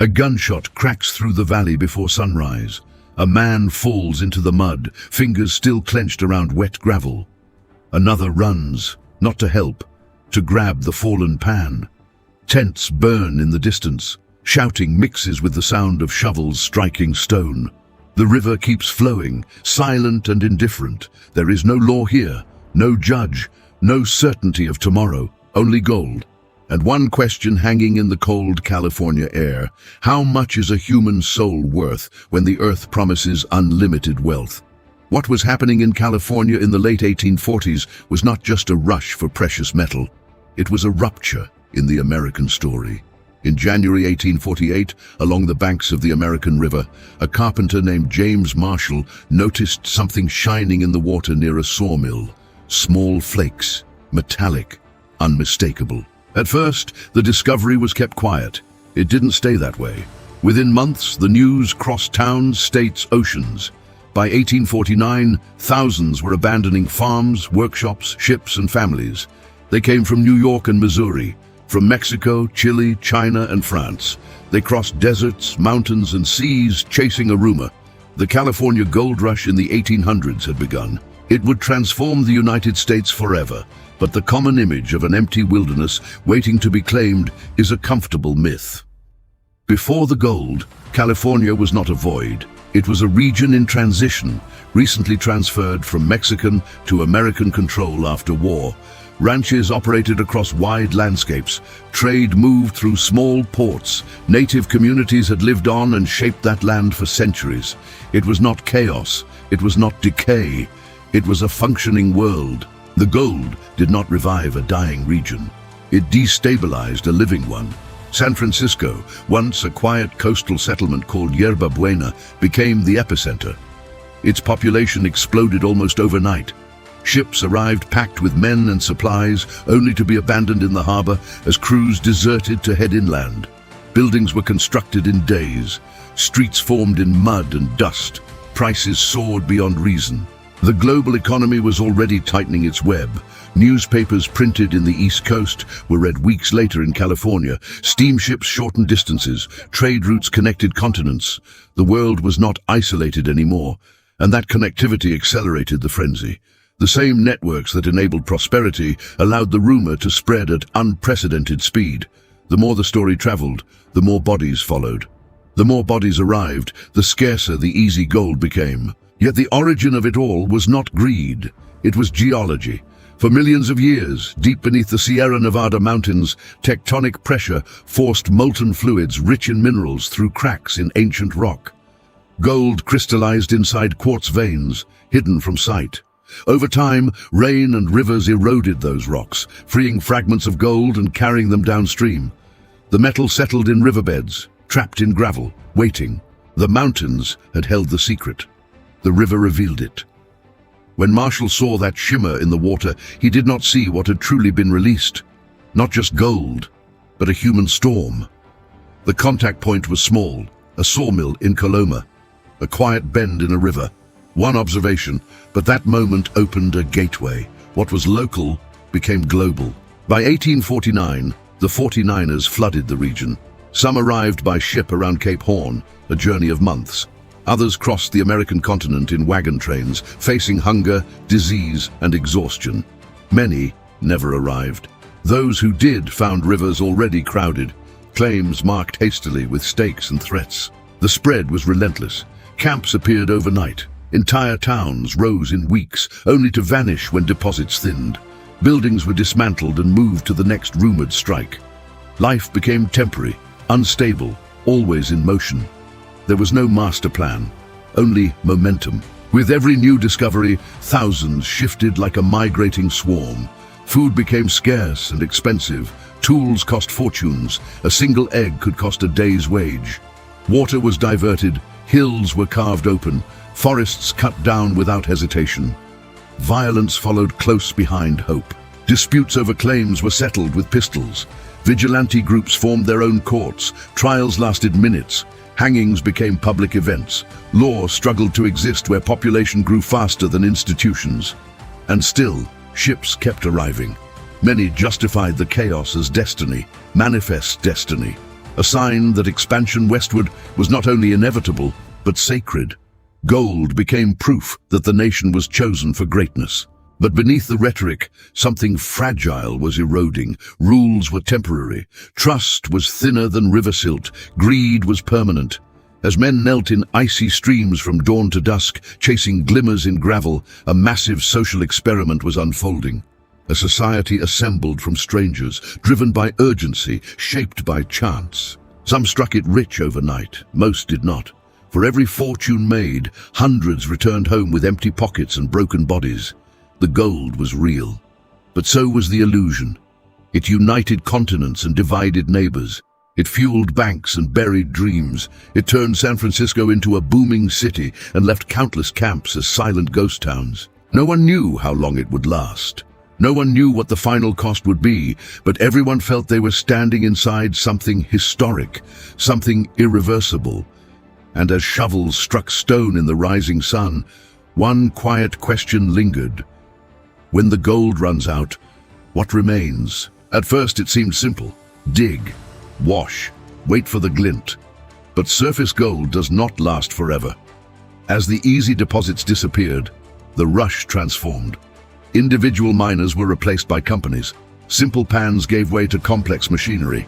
A gunshot cracks through the valley before sunrise. A man falls into the mud, fingers still clenched around wet gravel. Another runs, not to help, to grab the fallen pan. Tents burn in the distance. Shouting mixes with the sound of shovels striking stone. The river keeps flowing, silent and indifferent. There is no law here, no judge, no certainty of tomorrow, only gold. And one question hanging in the cold California air: how much is a human soul worth when the earth promises unlimited wealth? What was happening in California in the late 1840s was not just a rush for precious metal. It was a rupture in the American story. In January 1848, along the banks of the American River, a carpenter named James Marshall noticed something shining in the water near a sawmill. Small flakes, metallic, unmistakable. At first, the discovery was kept quiet. It didn't stay that way. Within months, the news crossed towns, states, oceans. By 1849, thousands were abandoning farms, workshops, ships, and families. They came from New York and Missouri, from Mexico, Chile, China, and France. They crossed deserts, mountains, and seas, chasing a rumor. The California gold rush in the 1800s had begun. It would transform the United States forever, but the common image of an empty wilderness waiting to be claimed is a comfortable myth. Before the gold, California was not a void. It was a region in transition, recently transferred from Mexican to American control after war. Ranches operated across wide landscapes. Trade moved through small ports. Native communities had lived on and shaped that land for centuries. It was not chaos. It was not decay. It was a functioning world. The gold did not revive a dying region. It destabilized a living one. San Francisco, once a quiet coastal settlement called Yerba Buena, became the epicenter. Its population exploded almost overnight. Ships arrived packed with men and supplies, only to be abandoned in the harbor as crews deserted to head inland. Buildings were constructed in days. Streets formed in mud and dust. Prices soared beyond reason. The global economy was already tightening its web. Newspapers printed in the East Coast were read weeks later in California. Steamships shortened distances. Trade routes connected continents. The world was not isolated anymore, and that connectivity accelerated the frenzy. The same networks that enabled prosperity allowed the rumor to spread at unprecedented speed. The more the story traveled, the more bodies followed. The more bodies arrived, the scarcer the easy gold became. Yet the origin of it all was not greed. It was geology. For millions of years, deep beneath the Sierra Nevada mountains, tectonic pressure forced molten fluids rich in minerals through cracks in ancient rock. Gold crystallized inside quartz veins, hidden from sight. Over time, rain and rivers eroded those rocks, freeing fragments of gold and carrying them downstream. The metal settled in riverbeds, trapped in gravel, waiting. The mountains had held the secret. The river revealed it. When Marshall saw that shimmer in the water, he did not see what had truly been released. Not just gold, but a human storm. The contact point was small, a sawmill in Coloma, a quiet bend in a river. One observation, but that moment opened a gateway. What was local became global. By 1849, the 49ers flooded the region. Some arrived by ship around Cape Horn, a journey of months. Others crossed the American continent in wagon trains, facing hunger, disease, and exhaustion. Many never arrived. Those who did found rivers already crowded, claims marked hastily with stakes and threats. The spread was relentless. Camps appeared overnight. Entire towns rose in weeks, only to vanish when deposits thinned. Buildings were dismantled and moved to the next rumored strike. Life became temporary, unstable, always in motion. There was no master plan, only momentum. With every new discovery, thousands shifted like a migrating swarm. Food became scarce and expensive. Tools cost fortunes. A single egg could cost a day's wage. Water was diverted. Hills were carved open. Forests cut down without hesitation. Violence followed close behind hope. Disputes over claims were settled with pistols. Vigilante groups formed their own courts. Trials lasted minutes. Hangings became public events. Law struggled to exist where population grew faster than institutions. And still, ships kept arriving. Many justified the chaos as destiny, manifest destiny. a sign that expansion westward was not only inevitable, but sacred. Gold became proof that the nation was chosen for greatness. But beneath the rhetoric, something fragile was eroding. Rules were temporary. Trust was thinner than river silt. Greed was permanent. As men knelt in icy streams from dawn to dusk, chasing glimmers in gravel, a massive social experiment was unfolding. A society assembled from strangers, driven by urgency, shaped by chance. Some struck it rich overnight, most did not. For every fortune made, hundreds returned home with empty pockets and broken bodies. The gold was real, but so was the illusion. It united continents and divided neighbors. It fueled banks and buried dreams. It turned San Francisco into a booming city and left countless camps as silent ghost towns. No one knew how long it would last. No one knew what the final cost would be, but everyone felt they were standing inside something historic, something irreversible. And as shovels struck stone in the rising sun, one quiet question lingered. When the gold runs out, what remains? At first it seemed simple. Dig, wash, wait for the glint. But surface gold does not last forever. As the easy deposits disappeared, the rush transformed. Individual miners were replaced by companies. Simple pans gave way to complex machinery.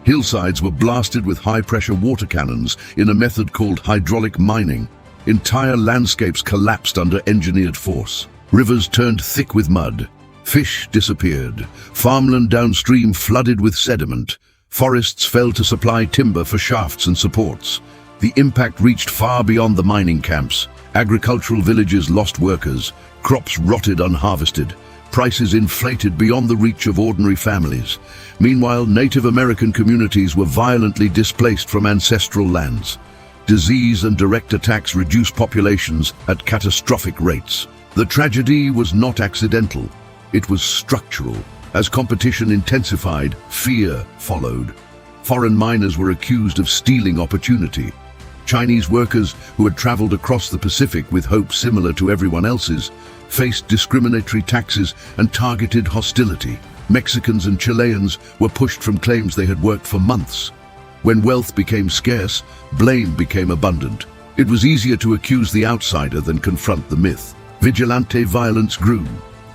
Hillsides were blasted with high-pressure water cannons in a method called hydraulic mining. Entire landscapes collapsed under engineered force. Rivers turned thick with mud. Fish disappeared. Farmland downstream flooded with sediment. Forests fell to supply timber for shafts and supports. The impact reached far beyond the mining camps. Agricultural villages lost workers. Crops rotted unharvested. Prices inflated beyond the reach of ordinary families. Meanwhile, Native American communities were violently displaced from ancestral lands. Disease and direct attacks reduced populations at catastrophic rates. The tragedy was not accidental. It was structural. As competition intensified, fear followed. Foreign miners were accused of stealing opportunity. Chinese workers who had traveled across the Pacific with hopes similar to everyone else's faced discriminatory taxes and targeted hostility. Mexicans and Chileans were pushed from claims they had worked for months. When wealth became scarce, blame became abundant. It was easier to accuse the outsider than confront the myth. Vigilante violence grew.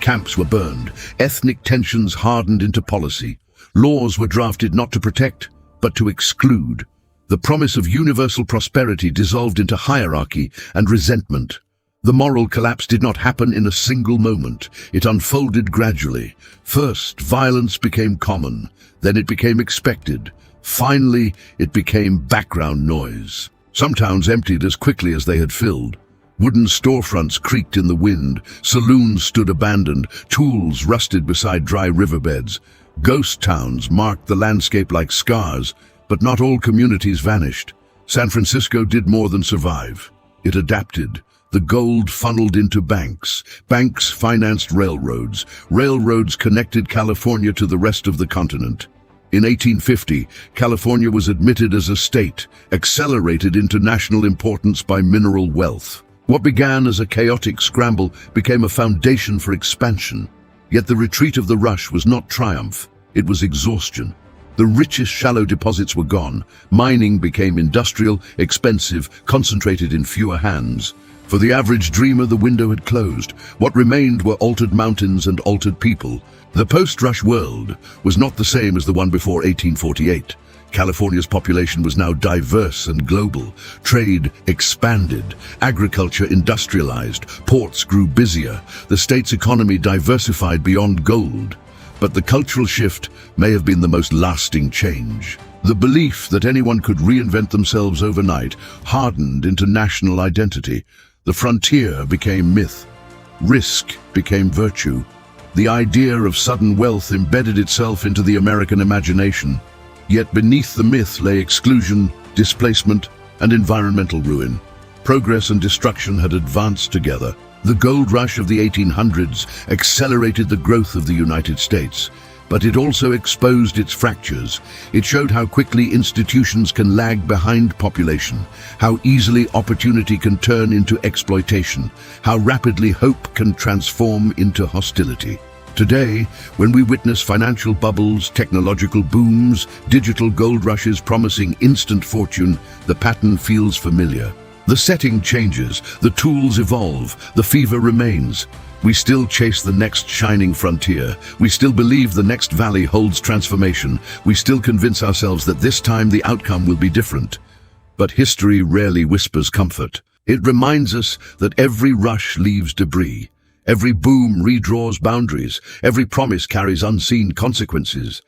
Camps were burned. Ethnic tensions hardened into policy. Laws were drafted not to protect, but to exclude. The promise of universal prosperity dissolved into hierarchy and resentment. The moral collapse did not happen in a single moment. It unfolded gradually. First, violence became common. Then it became expected. Finally, it became background noise. Some towns emptied as quickly as they had filled. Wooden storefronts creaked in the wind. Saloons stood abandoned. Tools rusted beside dry riverbeds. Ghost towns marked the landscape like scars, but not all communities vanished. San Francisco did more than survive. It adapted. The gold funneled into banks. Banks financed railroads. Railroads connected California to the rest of the continent. In 1850, California was admitted as a state, accelerated into national importance by mineral wealth. What began as a chaotic scramble became a foundation for expansion. Yet the retreat of the rush was not triumph, it was exhaustion. The richest shallow deposits were gone. Mining became industrial, expensive, concentrated in fewer hands. For the average dreamer, the window had closed. What remained were altered mountains and altered people. The post-rush world was not the same as the one before 1848. California's population was now diverse and global. Trade expanded. Agriculture industrialized. Ports grew busier. The state's economy diversified beyond gold. But the cultural shift may have been the most lasting change. The belief that anyone could reinvent themselves overnight hardened into national identity. The frontier became myth. Risk became virtue. The idea of sudden wealth embedded itself into the American imagination. Yet beneath the myth lay exclusion, displacement, and environmental ruin. Progress and destruction had advanced together. The gold rush of the 1800s accelerated the growth of the United States, but it also exposed its fractures. It showed how quickly institutions can lag behind population, how easily opportunity can turn into exploitation, how rapidly hope can transform into hostility. Today, when we witness financial bubbles, technological booms, digital gold rushes promising instant fortune, the pattern feels familiar. The setting changes, the tools evolve, the fever remains. We still chase the next shining frontier. We still believe the next valley holds transformation. We still convince ourselves that this time the outcome will be different. But history rarely whispers comfort. It reminds us that every rush leaves debris. Every boom redraws boundaries. Every promise carries unseen consequences.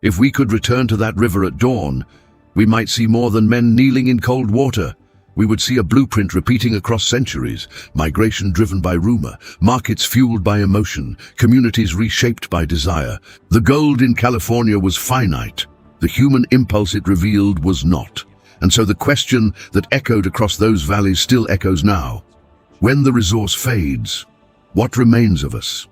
If we could return to that river at dawn, we might see more than men kneeling in cold water. We would see a blueprint repeating across centuries, migration driven by rumor, markets fueled by emotion, communities reshaped by desire. The gold in California was finite. The human impulse it revealed was not. And so the question that echoed across those valleys still echoes now. When the resource fades, what remains of us?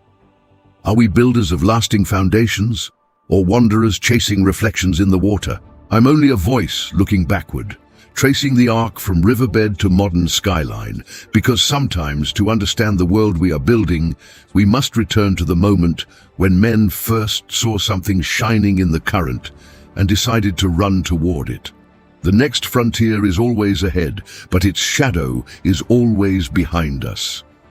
Are we builders of lasting foundations, or wanderers chasing reflections in the water? I'm only a voice looking backward, tracing the arc from riverbed to modern skyline, because sometimes to understand the world we are building, we must return to the moment when men first saw something shining in the current and decided to run toward it. The next frontier is always ahead, but its shadow is always behind us.